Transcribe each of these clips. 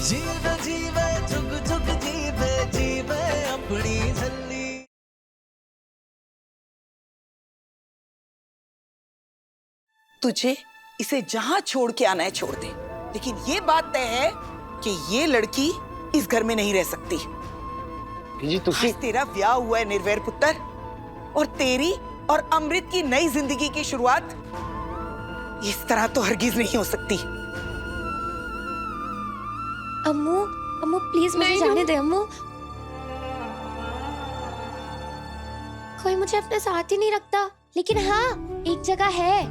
जीवे जीवे जुग जुग जीवे जीवे अपनी झल्ली। तुझे इसे जहां छोड़ के आना है छोड़ दे, लेकिन ये बात तय है कि ये लड़की इस घर में नहीं रह सकती। जी तुसी आज तेरा ब्याह हुआ है निर्वैर पुत्र, और तेरी और अमृत की नई जिंदगी की शुरुआत इस तरह तो हरगिज नहीं हो सकती। अम्मू, अम्मू प्लीज मुझे जाने दे अम्मू। कोई मुझे अपने साथ ही नहीं रखता, लेकिन हाँ एक जगह है,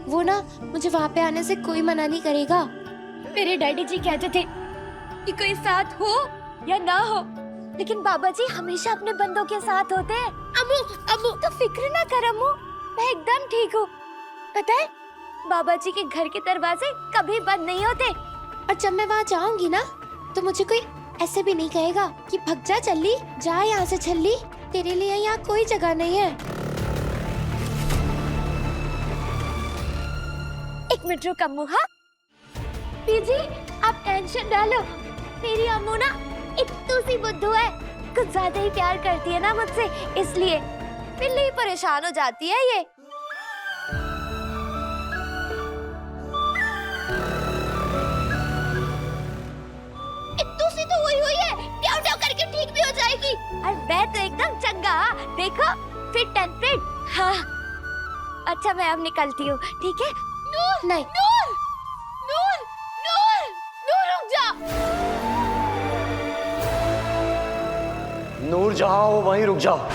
वो ना मुझे वहाँ पे आने से कोई मना नहीं करेगा। मेरे डैडी जी कहते थे कि कोई साथ हो या ना हो, लेकिन बाबा जी हमेशा अपने बंदों के साथ होते हैं। अम्मू, अम्मू तो फिक्र ना कर अम्मू, मैं एकदम ठीक हूँ। पता है बाबा जी के घर के दरवाजे कभी बंद नहीं होते, और जब मैं वहाँ जाऊंगी ना तो मुझे कोई ऐसे भी नहीं कहेगा कि भग जा चल्ली, जा यहाँ से छल्ली, तेरे लिए यहाँ कोई जगह नहीं है। एक मिनट रुक अम्मू। हाँ पीजी आप टेंशन डालो, मेरी अम्मू ना इतनी सी बुद्धू है, कुछ ज्यादा ही प्यार करती है ना मुझसे, इसलिए बिल्ली ही परेशान हो जाती है ये। इतनी सी तो हुई है, ट्याव ट्याव करके ठीक भी हो जाएगी। और मैं तो एकदम चंगा, देखो फिट एंड फिट। हाँ अच्छा मैं अब निकलती हूँ, ठीक है? नूर, नहीं नूर, नूर, नूर, नूर रुक जा। नूर जहां हो वहीं रुक जाओ।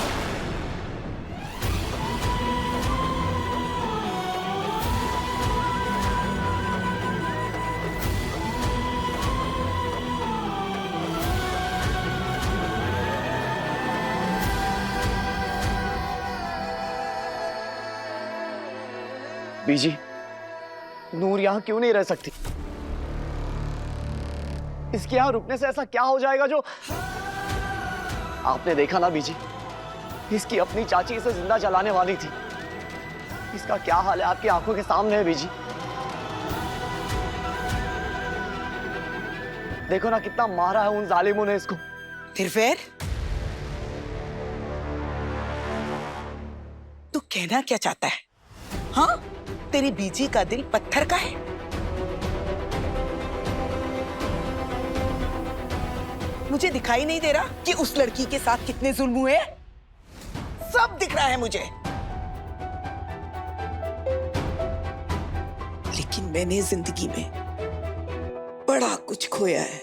बीजी, नूर यहाँ क्यों नहीं रह सकती? इसके यहाँ रुकने से ऐसा क्या हो जाएगा जो... आपने देखा ना बीजी, इसकी अपनी चाची इसे जिंदा जलाने वाली थी। इसका क्या हाल है आपकी आंखों के सामने है बीजी। देखो ना कितना मारा है उन जालिमों ने इसको। निर्वैर, तू कहना क्या चाहता है? हाँ तेरी बीजी का दिल पत्थर का है? मुझे दिखाई नहीं दे रहा कि उस लड़की के साथ कितने जुल्म हुए? सब दिख रहा है मुझे, लेकिन मैंने जिंदगी में बड़ा कुछ खोया है,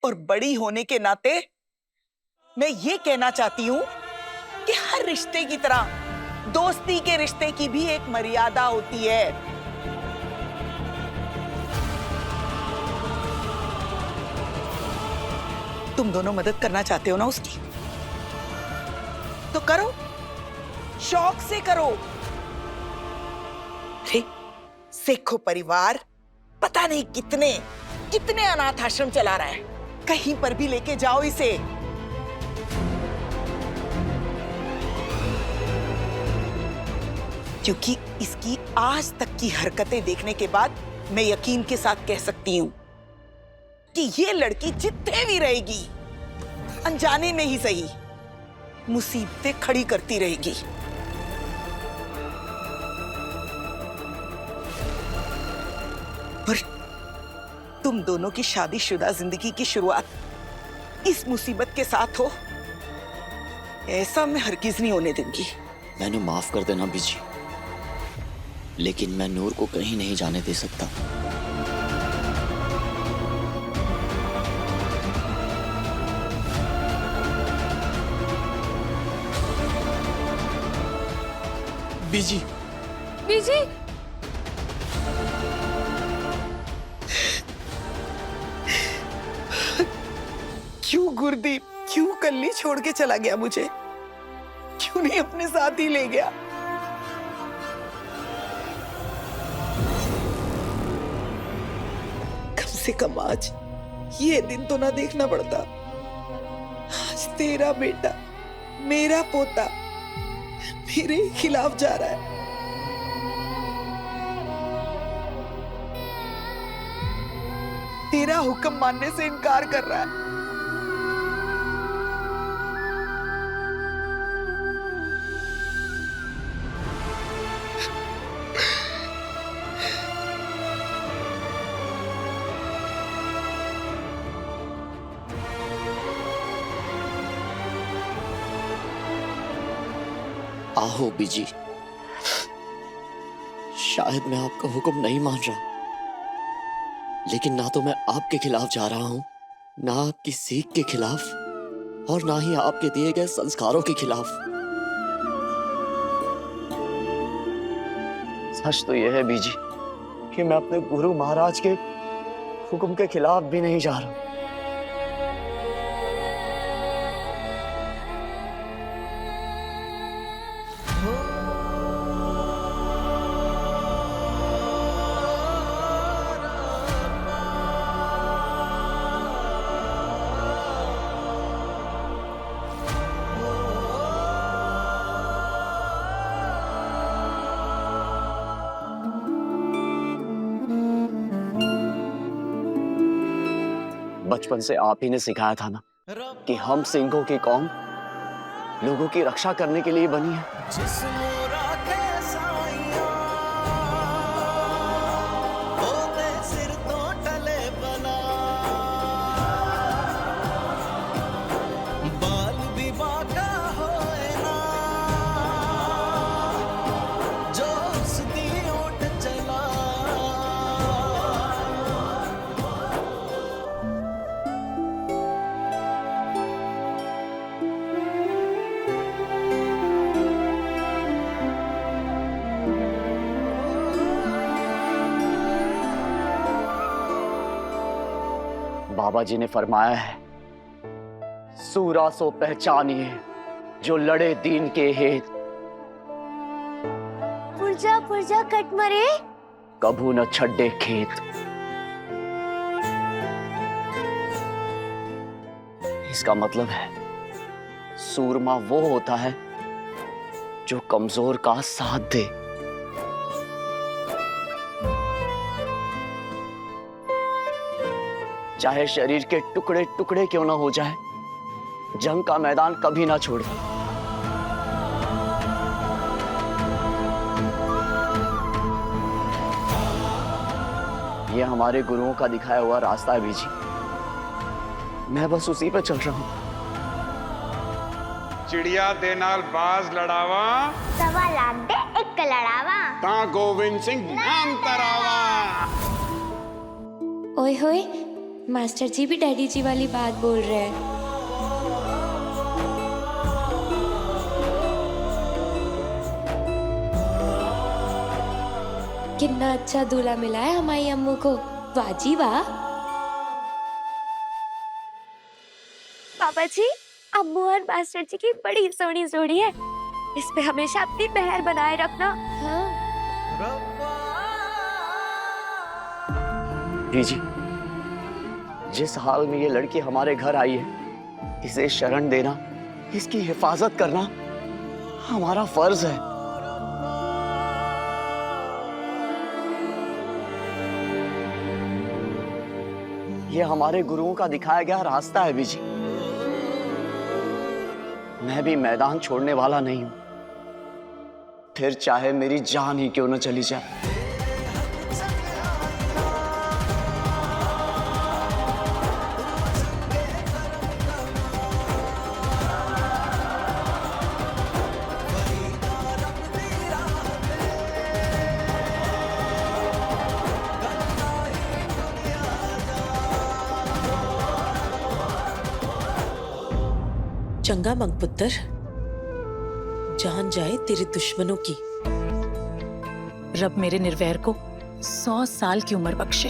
और बड़ी होने के नाते मैं ये कहना चाहती हूं कि हर रिश्ते की तरह दोस्ती के रिश्ते की भी एक मर्यादा होती है। तुम दोनों मदद करना चाहते हो ना उसकी, तो करो, शौक से करो। अरे सेखो परिवार पता नहीं कितने कितने अनाथ आश्रम चला रहा है, कहीं पर भी लेके जाओ इसे। क्योंकि इसकी आज तक की हरकतें देखने के बाद मैं यकीन के साथ कह सकती हूं कि ये लड़की जितने भी रहेगी, अनजाने में ही सही, मुसीबतें खड़ी करती रहेगी। पर तुम दोनों की शादीशुदा जिंदगी की शुरुआत इस मुसीबत के साथ हो, ऐसा मैं हरगिज नहीं होने दूंगी। मैंने माफ कर देना बीजी, लेकिन मैं नूर को कहीं नहीं जाने दे सकता। बीजी, बीजी, क्यों गुरदीप, क्यों कल्ली छोड़ के चला गया मुझे? क्यों नहीं अपने साथ ही ले गया? कम से कम आज ये दिन तो ना देखना पड़ता। आज तेरा बेटा, मेरा पोता मेरे खिलाफ जा रहा है। तेरा हुक्म मानने से इनकार कर रहा है। आहो बीजी, शायद मैं आपका हुक्म नहीं मान रहा, लेकिन ना तो मैं आपके खिलाफ जा रहा हूं, ना आपकी सीख के खिलाफ, और ना ही आपके दिए गए संस्कारों के खिलाफ। सच तो यह है बीजी कि मैं अपने गुरु महाराज के हुक्म के खिलाफ भी नहीं जा रहा। बचपन से आप ही ने सिखाया था ना कि हम सिंहों की कौम लोगों की रक्षा करने के लिए बनी है। सिर तो टले बना बाल भी बाका होए ना जो उसकी ओट चला। बाबा जी ने फरमाया है, सूरा सो पहचानिए जो लड़े दीन के हेत, पुरजा कट मरे। कभू न छड्डे खेत। इसका मतलब है सूरमा वो होता है जो कमजोर का साथ दे। चाहे शरीर के टुकड़े टुकड़े क्यों ना हो जाए, जंग का मैदान कभी ना छोड़े। ये हमारे गुरुओं का दिखाया हुआ रास्ता है बीजी, मैं बस उसी पे चल रहा हूं। चिड़िया दे नाल बाज लड़ावा, सवा लाख दे एक लड़ावा, ता गोविंद सिंह नाम तरावा। ओए होए, मास्टर जी भी डैडी जी वाली बात बोल रहे हैं। कितना अच्छा दूल्हा मिला है हमारी अम्मू को, वाह जी वाह। पापा जी, अम्मू और मास्टर जी की बड़ी सोहनी जोड़ी है, इस पे हमेशा अपनी मेहर बनाए रखना। हाँ जी, जिस हाल में ये लड़की हमारे घर आई है, इसे शरण देना, इसकी हिफाजत करना हमारा फर्ज है। ये हमारे गुरुओं का दिखाया गया रास्ता है बीजी। मैं भी मैदान छोड़ने वाला नहीं हूं, फिर चाहे मेरी जान ही क्यों न चली जाए। चंगा मंगपुत्र, जान जाए तेरे दुश्मनों की। रब मेरे निर्वैर को 100 साल की उम्र बख्शे।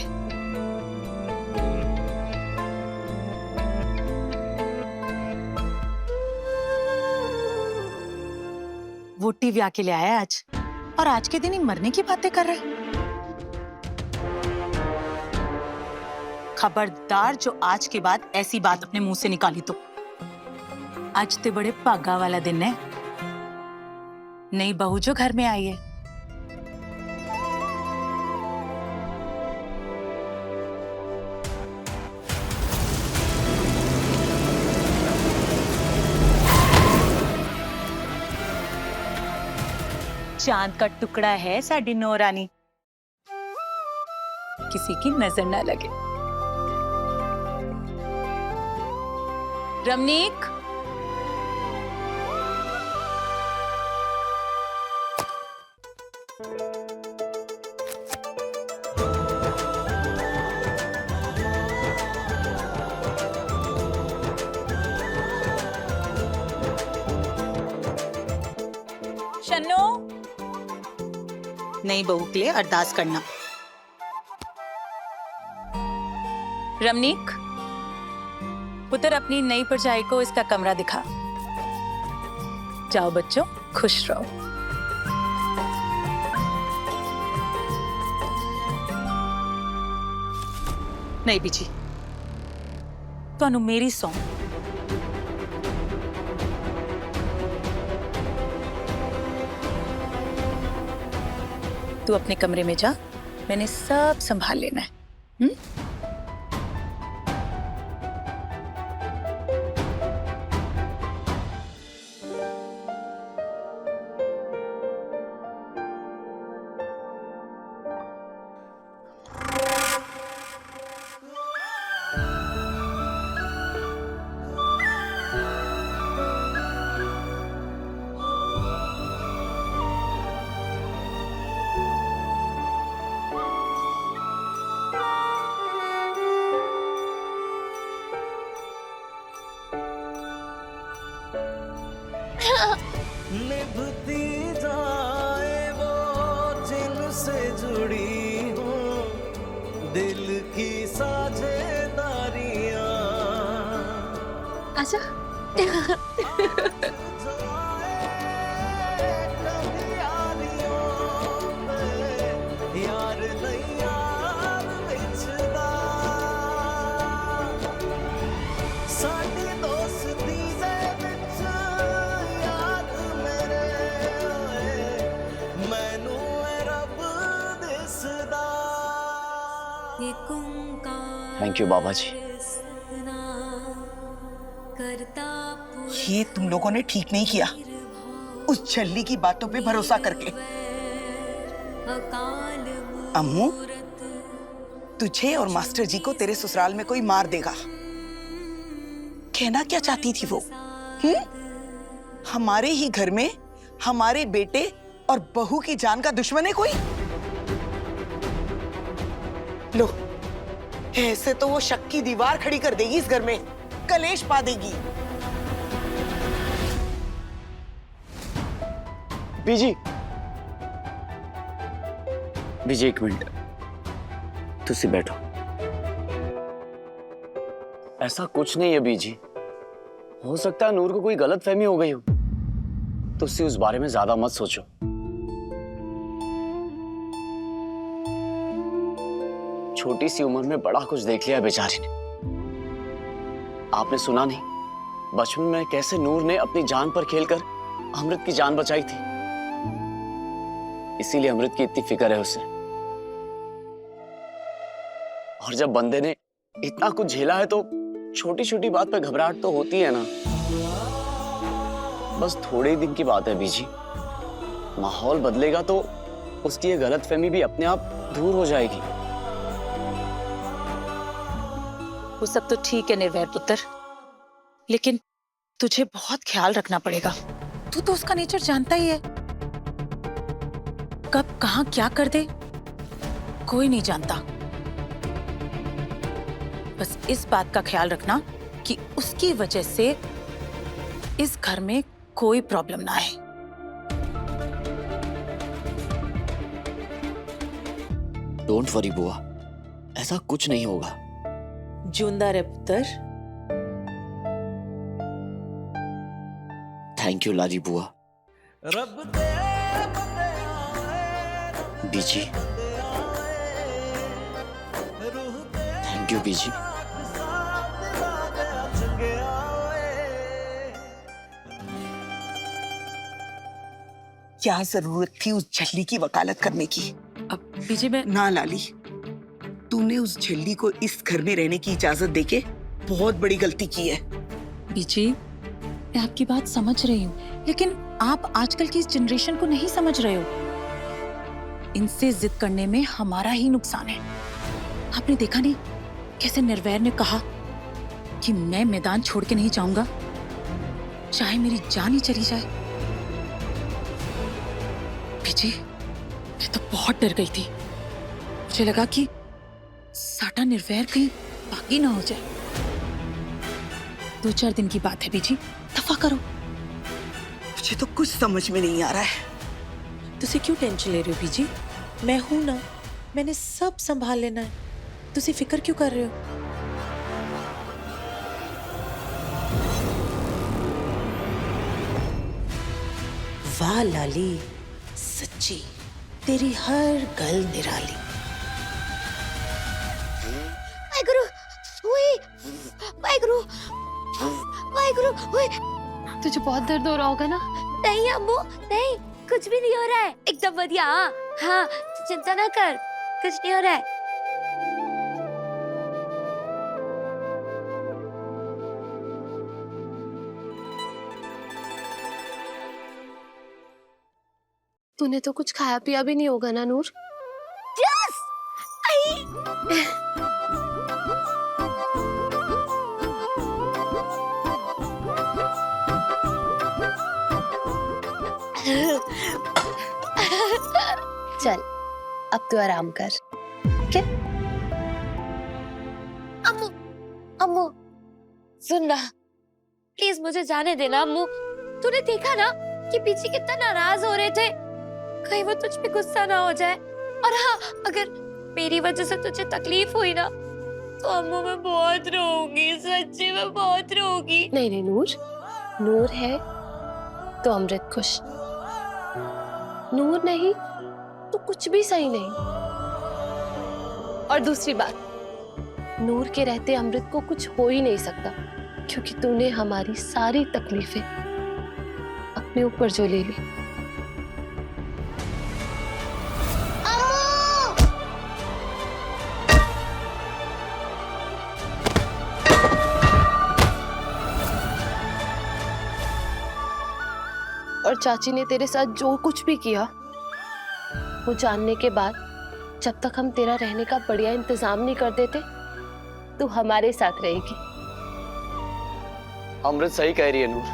वोटी ब्याह के लिए आया है आज, और आज के दिन ही मरने की बातें कर रहा है। खबरदार जो आज के बाद ऐसी बात अपने मुंह से निकाली तो। आज ते बड़े भागा वाला दिन है, नई बहू जो घर में आई है। चांद का टुकड़ा है साडी नौरानी, किसी की नजर ना लगे। रमनीक, शन्नो, नई बहू के लिए अरदास करना। रमनीक, पुत्र अपनी नई परछाई को इसका कमरा दिखा। जाओ बच्चों, खुश रहो। नहीं बीजी, तुहानू मेरी सौं। तू अपने कमरे में जा, मैंने सब संभाल लेना है। निभती जाए वो जिनसे जुड़ी हो दिल की साझेदारियां। आजा। यार नहीं यार विछदा साडी दोस्ती दे विच याद मेरे मैनू रब दिसदा। थैंक यू बाबा जी। ये तुम लोगों ने ठीक नहीं किया, उस छल्ली की बातों पे भरोसा करके। अम्मू, तुझे और मास्टर जी को तेरे ससुराल में कोई मार देगा। कहना क्या चाहती थी वो? हमारे ही घर में हमारे बेटे और बहू की जान का दुश्मन है कोई? लो, ऐसे तो वो शक की दीवार खड़ी कर देगी इस घर में, कलेश पा देगी। बीजी, बीजी एक मिनट, तुसी बैठो। ऐसा कुछ नहीं है बीजी, हो सकता है नूर को कोई गलत फहमी हो गई हो, तुसी उस बारे में ज्यादा मत सोचो। छोटी सी उम्र में बड़ा कुछ देख लिया बेचारी ने। आपने सुना नहीं, बचपन में कैसे नूर ने अपनी जान पर खेलकर अमृत की जान बचाई थी, इसीलिए अमृत की इतनी फिक्र है उसे। और जब बंदे ने इतना कुछ झेला है तो छोटी छोटी बात पर घबराहट तो होती है ना। बस थोड़े ही दिन की बात है बीजी, माहौल बदलेगा तो उसकी ये गलतफहमी भी अपने आप दूर हो जाएगी। वो सब तो ठीक है निर्वैर पुत्र, लेकिन तुझे बहुत ख्याल रखना पड़ेगा। तू तो उसका नेचर जानता ही है, कब कहां क्या कर दे कोई नहीं जानता। बस इस बात का ख्याल रखना कि उसकी वजह से इस घर में कोई प्रॉब्लम ना आए। डोंट वरी बुआ, ऐसा कुछ नहीं होगा। जिंदा रहे पुत्र। थैंक यू लाली बुआ। रब दे बीजी, थैंक यू बीजी। क्या जरूरत थी उस झल्ली की वकालत करने की? अब बीजी मैं ना लाली, तूने उस झल्ली को इस घर में रहने की इजाजत देके बहुत बड़ी गलती की है। बीजी मैं आपकी बात समझ रही हूँ, लेकिन आप आजकल की इस जनरेशन को नहीं समझ रहे हो। इनसे जिद करने में हमारा ही नुकसान है। आपने देखा नहीं कैसे निर्वैर ने कहा कि मैं मैदान छोड़ के नहीं जाऊंगा, चाहे मेरी जान ही चली जाए। विजय, मैं तो बहुत डर गई थी। मुझे लगा कि साटा निर्वैर कहीं बाकी ना हो जाए। 2-4 दिन की बात है बीजी, दफा करो। मुझे तो कुछ समझ में नहीं आ रहा है। तुसी क्यों टेंशन ले रहे हो बीजी? मैं हूं ना, मैंने सब संभाल लेना है। तुसी फिक्र क्यों कर रहे हो? वाह लाली, सच्ची तेरी हर गल निराली। वाहेगुरु, हुई, वाहेगुरु, वाहेगुरु, हुई। तुझे बहुत दर्द हो रहा होगा ना? नहीं अम्मू, नहीं, कुछ भी नहीं हो रहा है, एकदम बढ़िया। हाँ हाँ, चिंता ना कर, कुछ नहीं हो रहा है। तूने तो कुछ खाया पिया भी नहीं होगा ना नूर? यस, चल अब तू आराम कर। क्या? अम्मू, अम्मू, सुन ना, प्लीज मुझे जाने देना अम्मू। तूने देखा ना कि पीछे कितना नाराज हो रहे थे, कहीं वो तुझ पे गुस्सा ना हो जाए। और हाँ, अगर मेरी वजह से तुझे तकलीफ हुई ना तो अम्मू मैं बहुत रोऊंगी, सच्ची में बहुत रोऊंगी। नहीं नहीं नूर, नूर है तो अमृत खुश, नूर नहीं तो कुछ भी सही नहीं। और दूसरी बात, नूर के रहते अमृत को कुछ हो ही नहीं सकता, क्योंकि तूने हमारी सारी तकलीफें अपने ऊपर जो ले ली। और चाची ने तेरे साथ जो कुछ भी किया, वो जानने के बाद जब तक हम तेरा रहने का बढ़िया इंतजाम नहीं कर देते, तू हमारे साथ रहेगी। अमृत सही कह रही है नूर।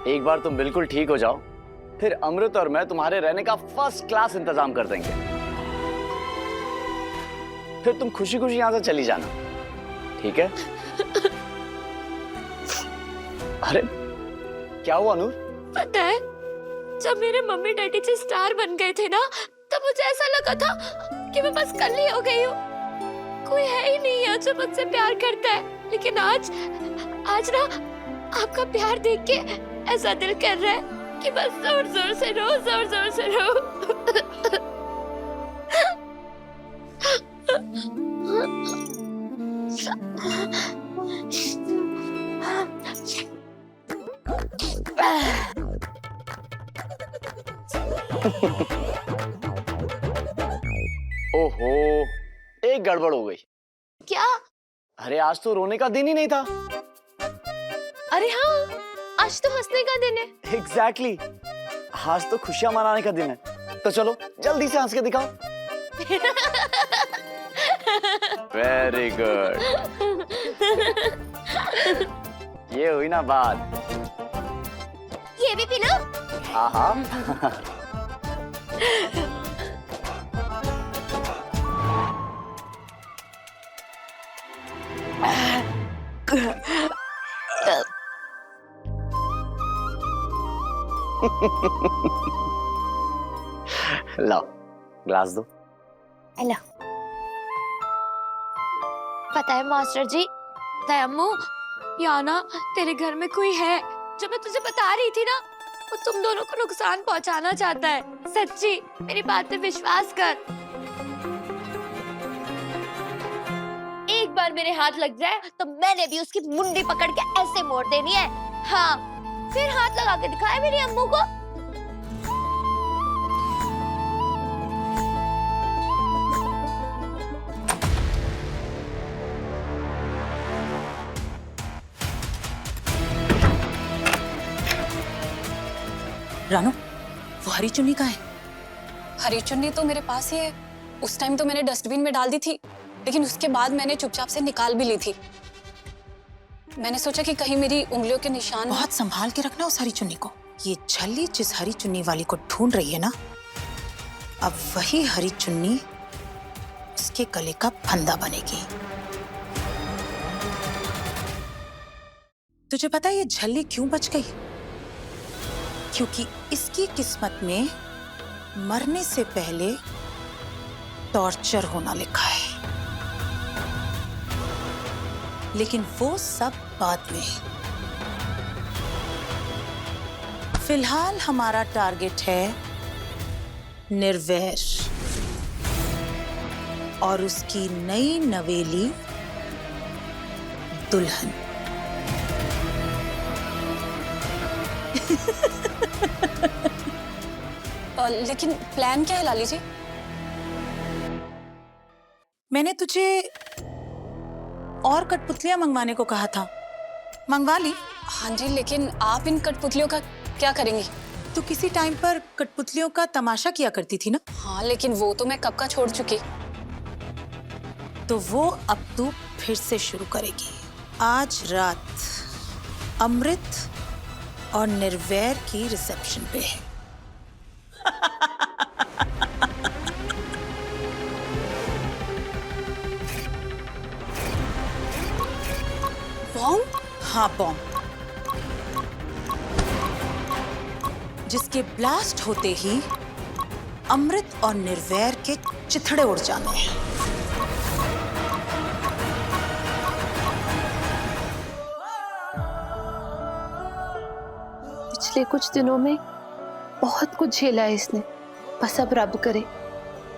एक बार तुम बिल्कुल ठीक हो जाओ, फिर अमृत और मैं तुम्हारे रहने का फर्स्ट क्लास इंतजाम कर देंगे। फिर तुम खुशी खुशी यहां से चली जाना, ठीक है? अरे क्या हुआ नूर? पता है, जब मेरे मम्मी डैडी जी स्टार बन गए थे ना, तब मुझे ऐसा लगा था कि मैं बस कल ही हो गई हूँ, कोई है ही नहीं है जो मुझसे प्यार करता है। लेकिन आज ना आपका प्यार देख के ऐसा दिल कर रहा है कि बस जोर जोर से रो, जोर जोर से रो। ओहो, एक गड़बड़ हो गई। क्या? अरे आज तो रोने का दिन ही नहीं था। अरे हाँ, आज तो हंसने का दिन है। एग्जैक्टली, आज तो खुशियां मनाने का दिन है। तो चलो जल्दी से हंस के दिखाओ। वेरी गुड, ये हुई ना बात। ये भी पी लो। हाँ हाँ। लाओ ग्लास दो। हेलो। पता है मास्टर जी, अम्मू, या ना तेरे घर में कोई है जो मैं तुझे बता रही थी ना, वो तुम दोनों को नुकसान पहुंचाना चाहता है। सच्ची, मेरी बात पे विश्वास कर। एक बार मेरे हाथ लग जाए तो मैंने भी उसकी मुंडी पकड़ के ऐसे मोड़ देनी है। हाँ, फिर हाथ लगा के दिखाया मेरी अम्मू को। रानू, वो हरी चुन्नी कहाँ है? हरी चुन्नी तो मेरे पास ही है। उस टाइम तो मैंने डस्टबिन में डाल दी थी, लेकिन उसके बाद मैंने चुपचाप से निकाल भी ली थी। मैंने सोचा कि कहीं मेरी उंगलियों के निशान। बहुत संभाल के रखना उस हरी चुन्नी को। ये छल्ली जिस हरी चुन्नी वाली को ढूंढ रही है ना, अब वही हरी चुन्नी उसके गले का फंदा बनेगी। तुझे पता है ये झल्ली क्यों बच गई? क्योंकि इसकी किस्मत में मरने से पहले टॉर्चर होना लिखा है। लेकिन वो सब बाद में। फिलहाल हमारा टारगेट है निर्वैर और उसकी नई नवेली दुल्हन। लेकिन प्लान क्या है लाली जी? मैंने तुझे और कठपुतलियां मंगवाने को कहा था, मंगवा ली। हाँ जी, लेकिन आप इन कठपुतलियों का क्या करेंगी? तू किसी टाइम पर कठपुतलियों का तमाशा किया करती थी ना? हाँ, लेकिन वो तो मैं कब का छोड़ चुकी। तो वो अब तू फिर से शुरू करेगी। आज रात अमृत और निर्वैर की रिसेप्शन पे है। बॉम्ब? हाँ, बॉम्ब, जिसके ब्लास्ट होते ही अमृत और निर्वैर के चिथड़े उड़ जाने हैं। पिछले कुछ दिनों में बहुत कुछ झेला है इसने। बस अब रब करे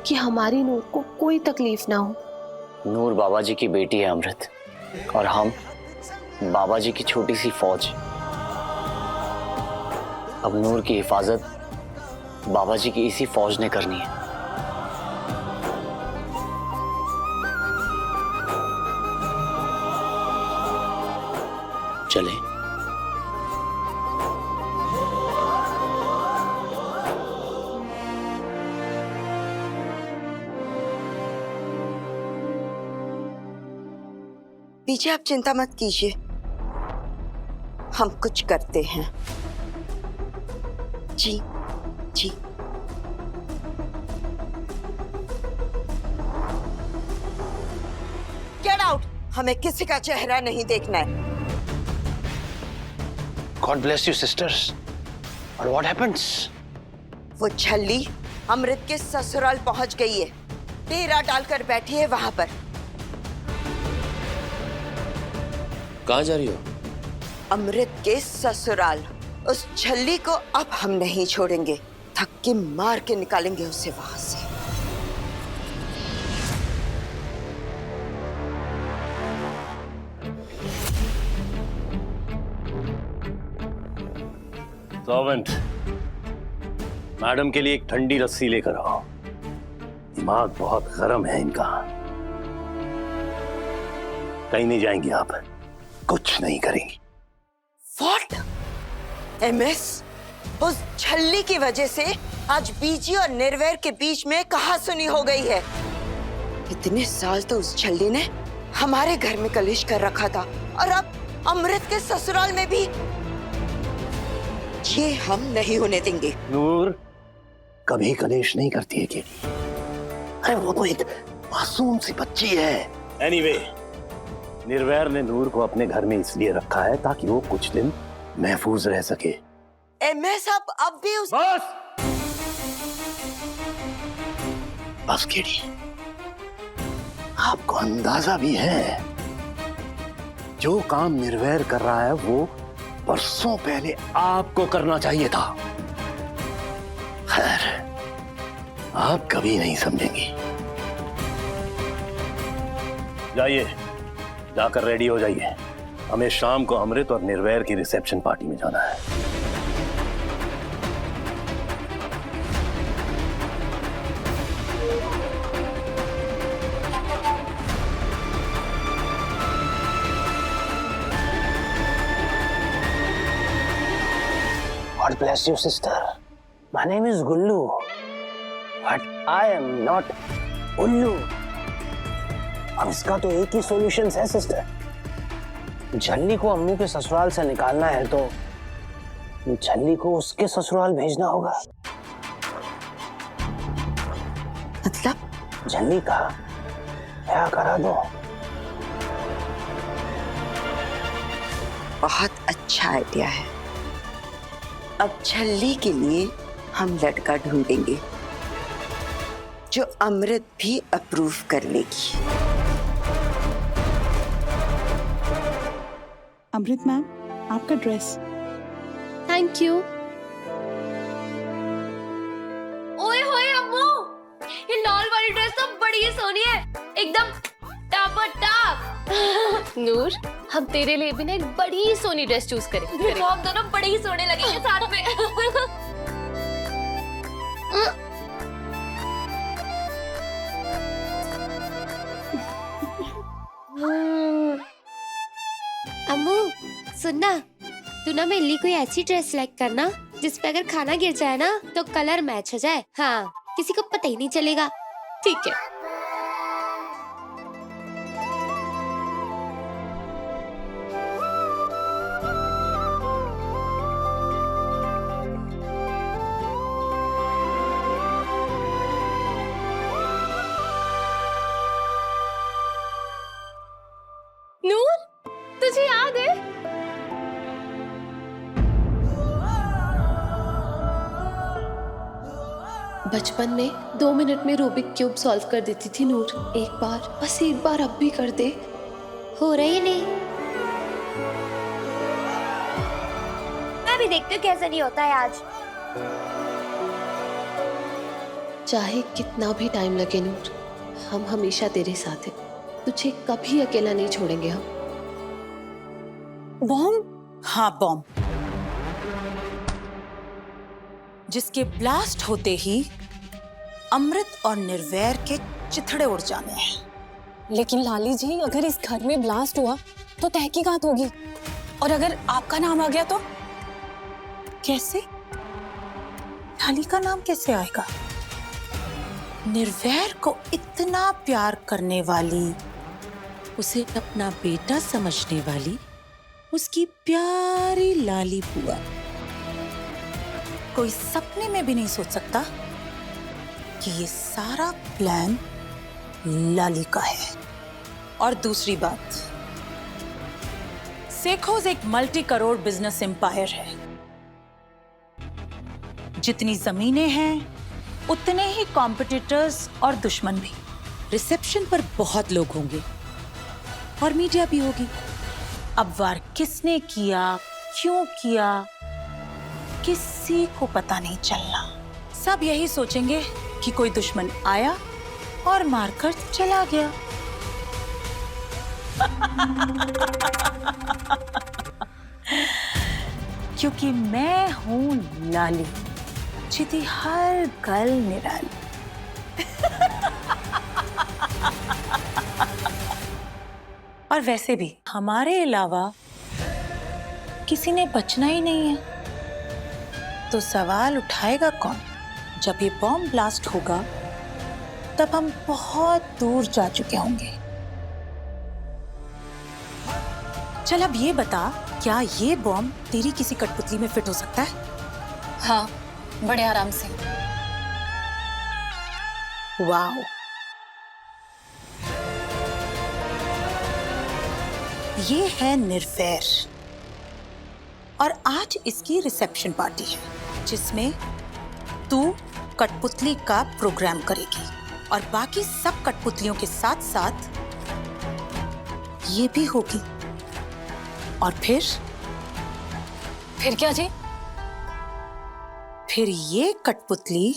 कि हमारी नूर को कोई तकलीफ ना हो। नूर बाबा जी की बेटी है अमृत, और हम बाबा जी की छोटी सी फौज। अब नूर की हिफाजत बाबा जी की इसी फौज ने करनी है। चले। पीछे आप चिंता मत कीजिए, हम कुछ करते हैं। जी जी। गेट आउट, हमें किसी का चेहरा नहीं देखना है। God bless you, sisters. And what happens? वो छल्ली अमृत के ससुराल पहुंच गई है, डेरा डालकर बैठी है वहां पर। कहाँ जा रही हो? अमृत के ससुराल। उस छल्ली को अब हम नहीं छोड़ेंगे, धक्के मार के निकालेंगे उसे वहां से। सर्वेंट, मैडम के लिए एक ठंडी लस्सी लेकर आओ। दिमाग बहुत गर्म है इनका। कहीं नहीं जाएंगी आप, कुछ नहीं करेंगी। What? MS? उस छल्ली की वजह से आज बीजी और निर्वैर के बीच में कहासुनी हो गई है। इतने साल तो उस छल्ली ने हमारे घर में कलेश कर रखा था, और अब अमृत के ससुराल में भी। ये हम नहीं होने देंगे। नूर कभी कलेश नहीं करती है केडी। अरे वो तो एक मासूम सी बच्ची है। एनीवे, निर्वैर ने नूर को अपने घर में इसलिए रखा है ताकि वो कुछ दिन महफूज रह सके। MS अब भी उस बस केडी, आपको अंदाजा भी है जो काम निर्वैर कर रहा है वो बरसों पहले आपको करना चाहिए था। खैर, आप कभी नहीं समझेंगी। जाइए, जाकर रेडी हो जाइए। हमें शाम को अमृत और निर्वैर की रिसेप्शन पार्टी में जाना है। God bless you, sister. My name is Gullu, but I am not उल्लू। अब इसका तो एक ही सॉल्यूशन है सिस्टर, झल्ली को अम्मू के ससुराल से निकालना है तो झल्ली को उसके ससुराल भेजना होगा। मतलब? झल्ली का क्या करा दो। बहुत अच्छा आइडिया है। अब झल्ली के लिए हम लड़का ढूंढेंगे जो अमृत भी अप्रूव कर लेगी। अमृत मैम, आपका ड्रेस। Thank you. ओए होए अम्मू, ये लाल वाली ड्रेस तो बड़ी ही सोनी है, एकदम टाप। नूर, हम तेरे लिए भी ना एक बड़ी ही सोनी ड्रेस चूज करेंगे। तो हम दोनों बड़े ही सोने लगेंगे साथ में। अम्मू सुनना, तू ना मेरे लिए कोई ऐसी ड्रेस सिलेक्ट करना जिसपे अगर खाना गिर जाए ना तो कलर मैच हो जाए। हाँ, किसी को पता ही नहीं चलेगा। ठीक है। नूर, तुझे याद है? बचपन में 2 मिनट में रूबिक क्यूब सॉल्व कर देती थी नूर। एक बार, बस एक बार अब भी कर दे। हो रही नहीं। मैं भी देखती हूँ कैसा नहीं होता है आज। चाहे कितना भी टाइम लगे नूर, हम हमेशा तेरे साथ हैं। तुझे कभी अकेला नहीं छोड़ेंगे हम। बॉम्ब? हाँ, बॉम्ब जिसके ब्लास्ट होते ही अमृत और निर्वैर के चिथड़े उड़ जाने हैं। लेकिन लाली जी, अगर इस घर में ब्लास्ट हुआ तो तहकीकात होगी, और अगर आपका नाम आ गया तो? कैसे? लाली का नाम कैसे आएगा? निर्वैर को इतना प्यार करने वाली, उसे अपना बेटा समझने वाली उसकी प्यारी लाली बुआ कोई सपने में भी नहीं सोच सकता कि ये सारा प्लान लाली का है। और दूसरी बात, सेखोज एक मल्टी करोड़ बिजनेस एम्पायर है। जितनी जमीनें हैं उतने ही कॉम्पिटिटर्स और दुश्मन भी। रिसेप्शन पर बहुत लोग होंगे और मीडिया भी होगी। अब वार किसने किया, क्यों किया, किसी को पता नहीं चलना। सब यही सोचेंगे कि कोई दुश्मन आया और मारकर चला गया। क्योंकि मैं हूं लाली, जिती हर गल निराली। और वैसे भी हमारे अलावा किसी ने बचना ही नहीं है, तो सवाल उठाएगा कौन? जब ये बॉम्ब ब्लास्ट होगा तब हम बहुत दूर जा चुके होंगे। चल अब ये बता, क्या ये बॉम्ब तेरी किसी कठपुतली में फिट हो सकता है? हाँ, बड़े आराम से। वाओ, ये है निर्वैर और आज इसकी रिसेप्शन पार्टी है जिसमें तू कठपुतली का प्रोग्राम करेगी और बाकी सब कठपुतलियों के साथ साथ ये भी होगी। और फिर क्या जी? फिर ये कठपुतली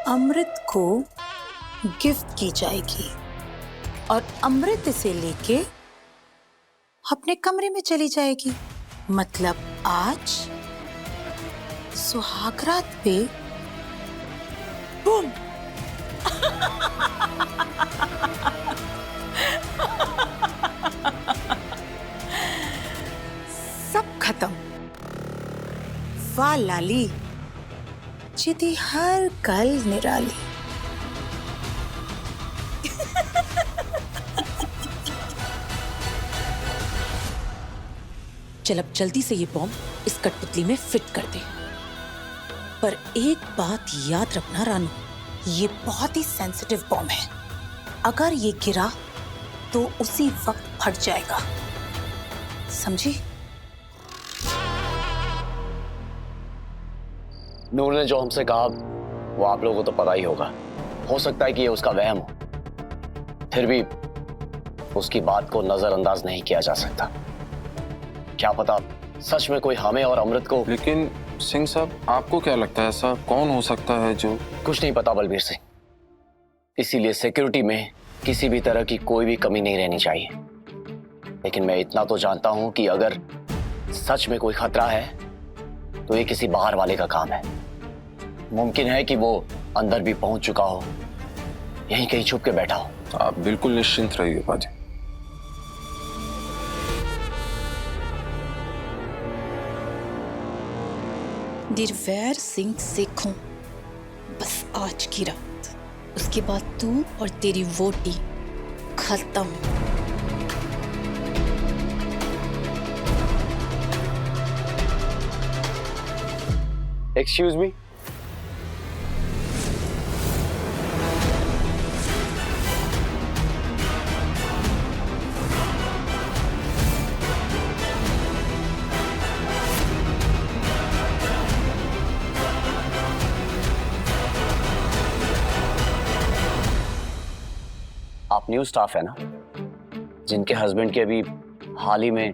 अमृत को गिफ्ट की जाएगी और अमृत इसे लेके अपने कमरे में चली जाएगी। मतलब आज सुहागरात पे बूम। सब खत्म। वाह लाली, चिति हर कल निराली। चल अब जल्दी से ये बॉम्ब इस कठपुतली में फिट कर दे। पर एक बात याद रखना रानू, ये बहुत ही सेंसिटिव बॉम्ब है। अगर ये गिरा तो उसी वक्त फट जाएगा, समझी? नूर ने जो हमसे कहा वो आप लोगों को तो पता ही होगा। हो सकता है कि ये उसका वहम हो, फिर भी उसकी बात को नजरअंदाज नहीं किया जा सकता। क्या पता सच में कोई हमें और अमृत को। लेकिन सिंह साहब, आपको क्या लगता है ऐसा कौन हो सकता है जो? कुछ नहीं पता बलबीर सिंह, इसीलिए सिक्योरिटी में किसी भी तरह की कोई भी कमी नहीं रहनी चाहिए। लेकिन मैं इतना तो जानता हूं कि अगर सच में कोई खतरा है तो ये किसी बाहर वाले का काम है। मुमकिन है कि वो अंदर भी पहुंच चुका हो, यहीं कहीं छुप के बैठा हो। आप बिल्कुल निश्चिंत रहिए बाजी। निर्वैर सिंह सेखों बस आज की रात, उसके बाद तू और तेरी वोटी खत्म। एक्सक्यूज मी, आप न्यू स्टाफ है ना, जिनके हस्बैंड के अभी हाल ही में?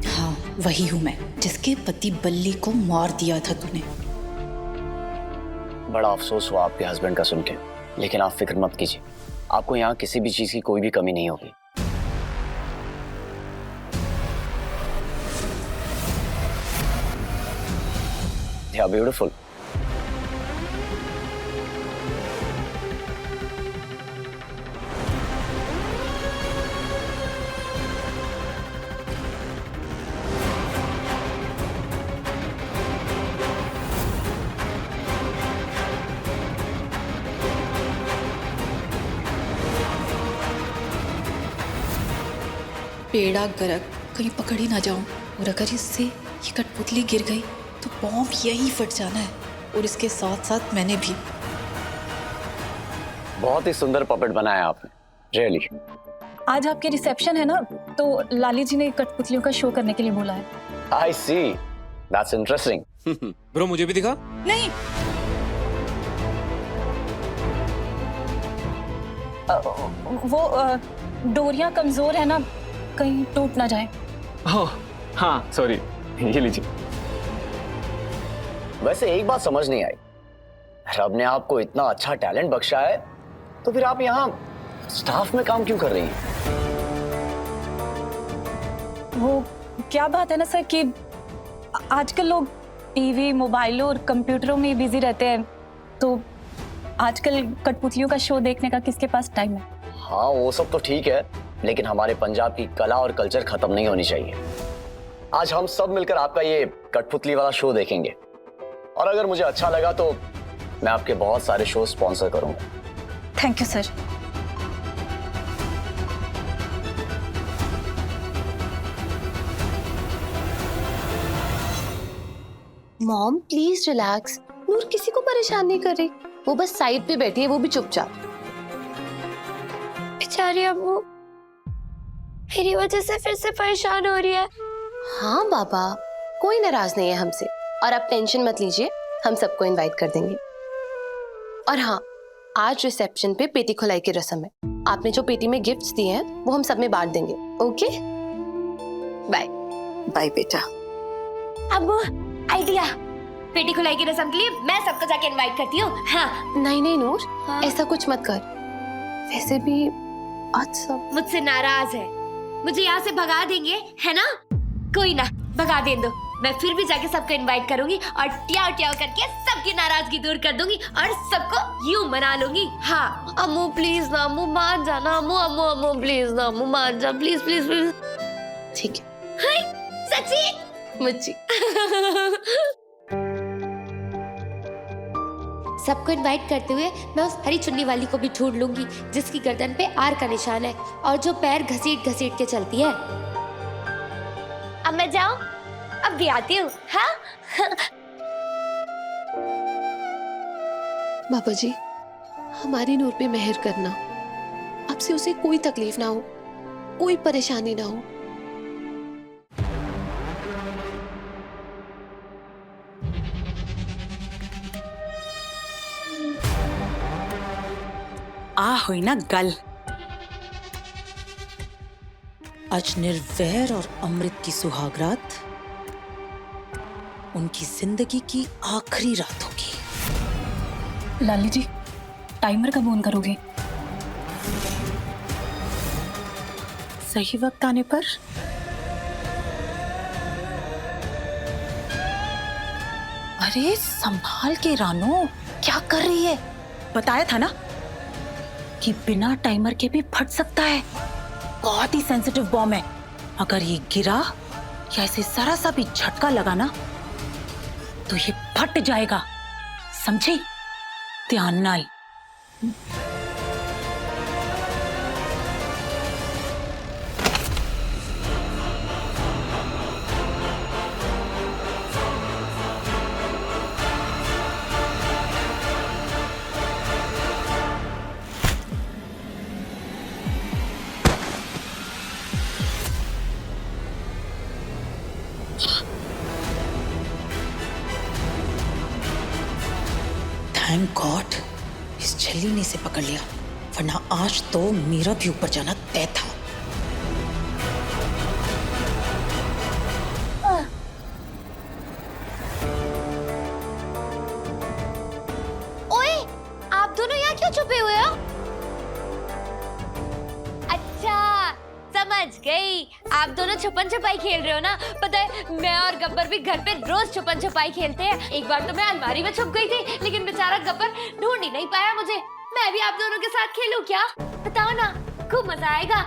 हाँ वही हूं मैं, जिसके पति बल्ली को मार दिया था तूने। बड़ा अफसोस हुआ आपके हस्बैंड का सुन के, लेकिन आप फिक्र मत कीजिए, आपको यहाँ किसी भी चीज की कोई भी कमी नहीं होगी। They are beautiful. पेड़ा गरक कहीं पकड़ ही ना जाऊं, और अगर इससे ये कठपुतली गिर गई तो बॉम्ब यहीं फट जाना है, और इसके साथ साथ मैंने भी। बहुत ही सुंदर पपेट बनाया आपने, रियली। आज आपके रिसेप्शन है ना, तो लाली जी ने कठपुतलियों का शो करने के लिए बोला है। आई सी, दैट्स इंटरेस्टिंग। ब्रो मुझे भी दिखा। नहीं, वो डोरियां कमजोर है ना, कहीं टूट ना जाए। हाँ सॉरी, ये लीजिए। वैसे एक बात समझ नहीं आई, रब ने आपको इतना अच्छा टैलेंट बख्शा है, तो फिर आप यहाँ स्टाफ में काम क्यों कर रही हैं? वो क्या बात है ना सर कि आजकल लोग टीवी, मोबाइलों और कंप्यूटरों में बिजी रहते हैं, तो आजकल कठपुतलियों का शो देखने का किसके पास टाइम है? हाँ वो सब तो ठीक है, लेकिन हमारे पंजाब की कला और कल्चर खत्म नहीं होनी चाहिए। आज हम सब मिलकर आपका ये कठपुतली वाला शो देखेंगे, और अगर मुझे अच्छा लगा तो मैं आपके बहुत सारे शो स्पॉन्सर करूंगा। Thank you sir. Mom please relax, Noor किसी को परेशान नहीं कर रही, वो बस साइड पे बैठी है, वो भी चुपचाप। बेचारी अम्मू मेरी वजह से फिर से परेशान हो रही है। हाँ बाबा, कोई नाराज नहीं है हमसे, और आप टेंशन मत लीजिए, हम सबको इनवाइट कर देंगे। और हाँ, आज रिसेप्शन पे पेटी खुलाई की रस्म है, आपने जो पेटी में गिफ्ट्स दिए हैं वो हम सब में बांट देंगे। Okay bye. बाय बेटा। अम्मू आइडिया, पेटी खुलाई की रस्म के लिए मैं सबको जाके इनवाइट करती हूँ। हाँ नहीं नहीं नूर, हाँ? ऐसा कुछ मत कर, वैसे भी आज सब मुझसे नाराज है, मुझे यहाँ से भगा देंगे है ना? कोई ना, भगा दे दो, मैं फिर भी जाके सबको इनवाइट करूंगी और ट्याव ट्याव करके सबकी नाराजगी दूर कर दूंगी और सबको यूं मना लूंगी। हाँ अम्मू प्लीज ना, अम्मू मान जाना, अम्मू अम्मू अम्मू प्लीज ना, अम्मू मान जा, प्लीज प्लीज प्लीज। ठीक है। हाय सच्ची मुझे सबको इनवाइट करते हुए मैं उस हरी चुन्नी वाली को भी ढूंढ लूंगी जिसकी गर्दन पे आर का निशान है और जो पैर घसीट घसीट के चलती है। अब मैं जाऊं? अब भी आती हूँ। हाँ बाबा जी, हमारी नूर पे मेहर करना। अब से उसे कोई तकलीफ ना हो, कोई परेशानी ना हो। आ हुई ना गल। आज निर्वैर और अमृत की सुहागरात उनकी जिंदगी की आखिरी रात होगी। लाली जी, टाइमर कब ऑन करोगे? सही वक्त आने पर। अरे संभाल के रानो, क्या कर रही है? बताया था ना कि बिना टाइमर के भी फट सकता है। बहुत ही सेंसिटिव बॉम्ब है। अगर ये गिरा या इसे जरा सा भी झटका लगा ना तो ये फट जाएगा, समझी? ध्यान नाल। थैंक गॉड इस झल्ली ने इसे पकड़ लिया, वरना आज तो मेरा भी ऊपर जाना तय था। ओए, आप दोनों यहाँ क्यों छुपे हुए हो? अच्छा, समझ गई। आप दोनों छुपन छुपाई खेल रहे हो ना। पता है, मैं और गब्बर भी घर पे रोज छुपन छुपाई खेलते हैं। एक बार तो मैं अलमारी में छुप गई थी, लेकिन बेचारा गब्बर ढूंढ ही नहीं पाया मुझे। मैं भी आप दोनों के साथ खेलूं क्या? बताओ ना, खूब मजा आएगा।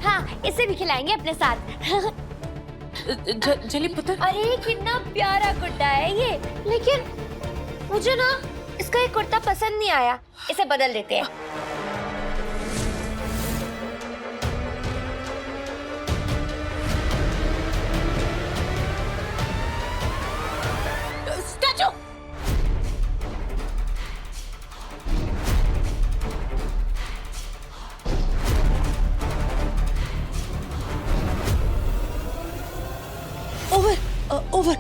हाँ, इसे भी खिलाएंगे अपने साथ। जली पुत्र, अरे कितना प्यारा कुर्ता है ये, लेकिन मुझे ना इसका ये कुर्ता पसंद नहीं आया। इसे बदल देते हैं। स्टैचू! ओवर।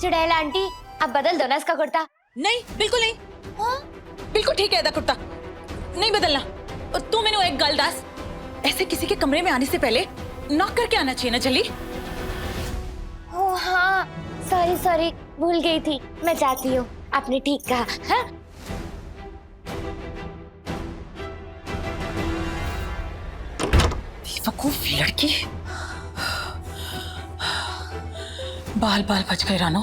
चुड़ैल आंटी, आप बदल दो ना इसका कुर्ता। नहीं, बिल्कुल नहीं। बिल्कुल ठीक है कुर्ता, नहीं बदलना। तू मैंने एक गल दस, ऐसे किसी के कमरे में आने से पहले नॉक करके आना चाहिए ना जली। ओ हाँ, सॉरी, भूल गई थी। मैं जाती हूँ, आपने ठीक कहा। हाँ? बेवकूफ लड़की। बाल बच गए रानो।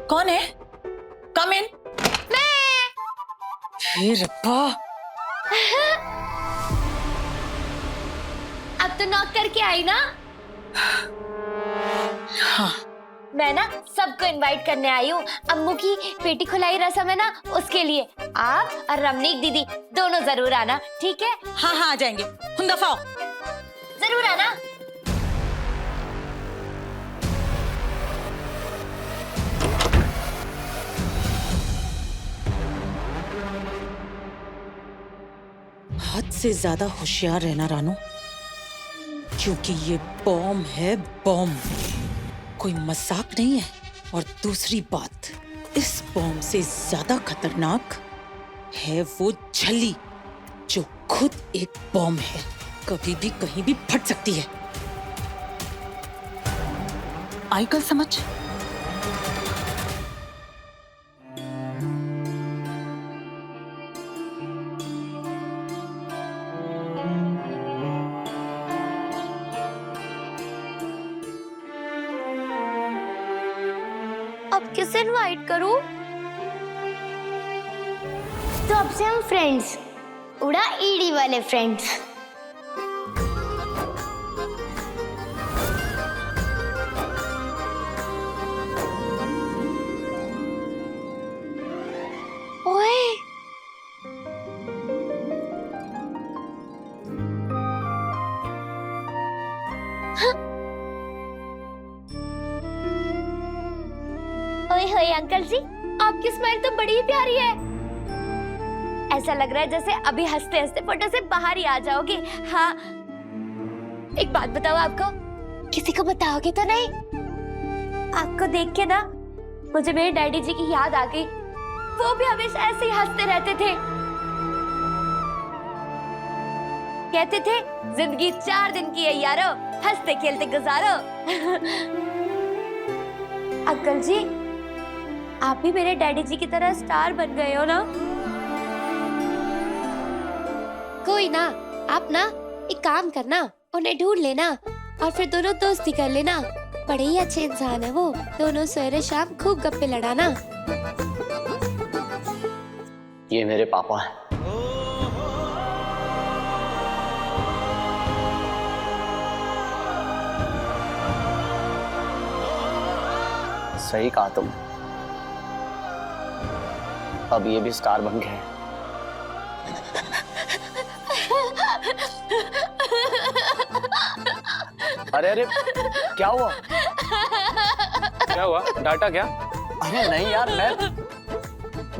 कौन है? कम इन। मैं। रब्बा। अब तो नॉक करके आई ना? हाँ। मैं ना सबको इनवाइट करने आई हूँ। अम्मू की पेटी खुलाई रस्म है ना, उसके लिए। आप और रमनीक दीदी दोनों जरूर आना, ठीक है? हाँ आ जाएंगे। हुंदफाओ। जरूर आना। हद से ज्यादा होशियार रहना रानो, क्योंकि ये बॉम्ब है, बॉम्ब, कोई मजाक नहीं है। और दूसरी बात, इस बॉम्ब से ज्यादा खतरनाक है वो झल्ली, जो खुद एक बॉम्ब है, कभी भी कहीं भी फट सकती है। आई कल समझ? अब किसे इनवाइट करूं? तो अब से हम फ्रेंड्स। उड़ा ईडी वाले फ्रेंड्स। ओए ओए होए अंकल जी, आपकी स्माइल तो बड़ी ही प्यारी है। ऐसा लग रहा है जैसे अभी हंसते हंसते फोटो से बाहर ही आ जाओगे। हाँ, एक बात बताओ, आपको किसी को बताओगे तो नहीं? आपको देख के ना मुझे मेरे डैडी जी की याद आ गई। वो भी हमेशा ऐसे ही हंसते रहते थे। कहते थे जिंदगी 4 दिन की है यारो, हंसते खेलते गुजारो। अंकल जी, आप भी मेरे डैडी जी की तरह स्टार बन गए हो ना? कोई ना, आप ना एक काम करना, उन्हें ढूंढ लेना और फिर दोनों दोस्ती कर लेना। बड़े ही अच्छे इंसान है वो। दोनों सवेरे शाम खूब गप्पे लड़ाना। ये मेरे पापा हैं। सही कहा तुम, अब ये भी स्टार बन गए। अरे अरे, क्या हुआ? क्या हुआ? डाटा क्या? अरे नहीं यार, मैं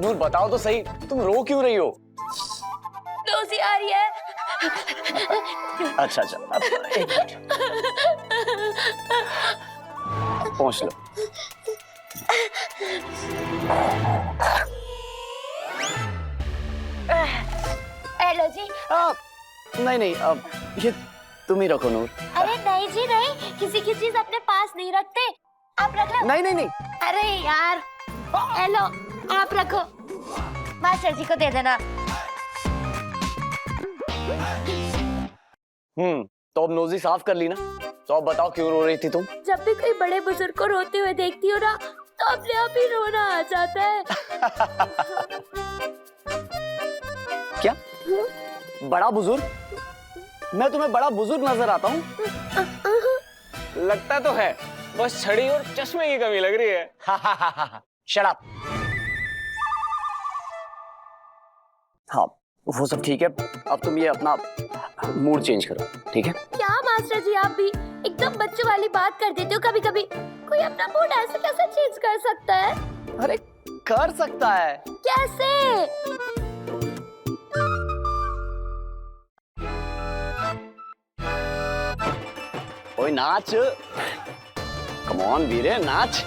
नूर बताओ तो सही, तुम रो क्यों रही हो? रोजी आ रही है। अच्छा, अब एक मिनट, पहुंच लो। हेलो जी। नहीं, अब ये तुम ही रखो नूर। अरे नहीं जी नहीं, किसी की चीज अपने पास नहीं रखते। आप रख लो। नहीं। अरे यार, हेलो, आप रखो, मास्टर जी को दे देना। तो अब नोजी साफ कर ली ना? तो अब बताओ क्यों रो रही थी तुम? जब भी कोई बड़े बुजुर्ग को रोते हुए देखती हो ना, तो अपने आप ही रोना आ जाता है। क्या? बड़ा बुजुर्ग? मैं तुम्हें बड़ा बुजुर्ग नजर आता हूँ? लगता तो है, बस छड़ी और चश्मे की कमी लग रही है। Shut up. हाँ, वो सब ठीक है, अब तुम ये अपना मूड चेंज करो, ठीक है? क्या मास्टर जी, आप भी एकदम बच्चों वाली बात कर देते हो। कभी कभी कोई अपना मूड ऐसे कैसे चेंज कर सकता है? अरे कर सकता है। कैसे? ओए नाच, कम ऑन वीरे, नाच।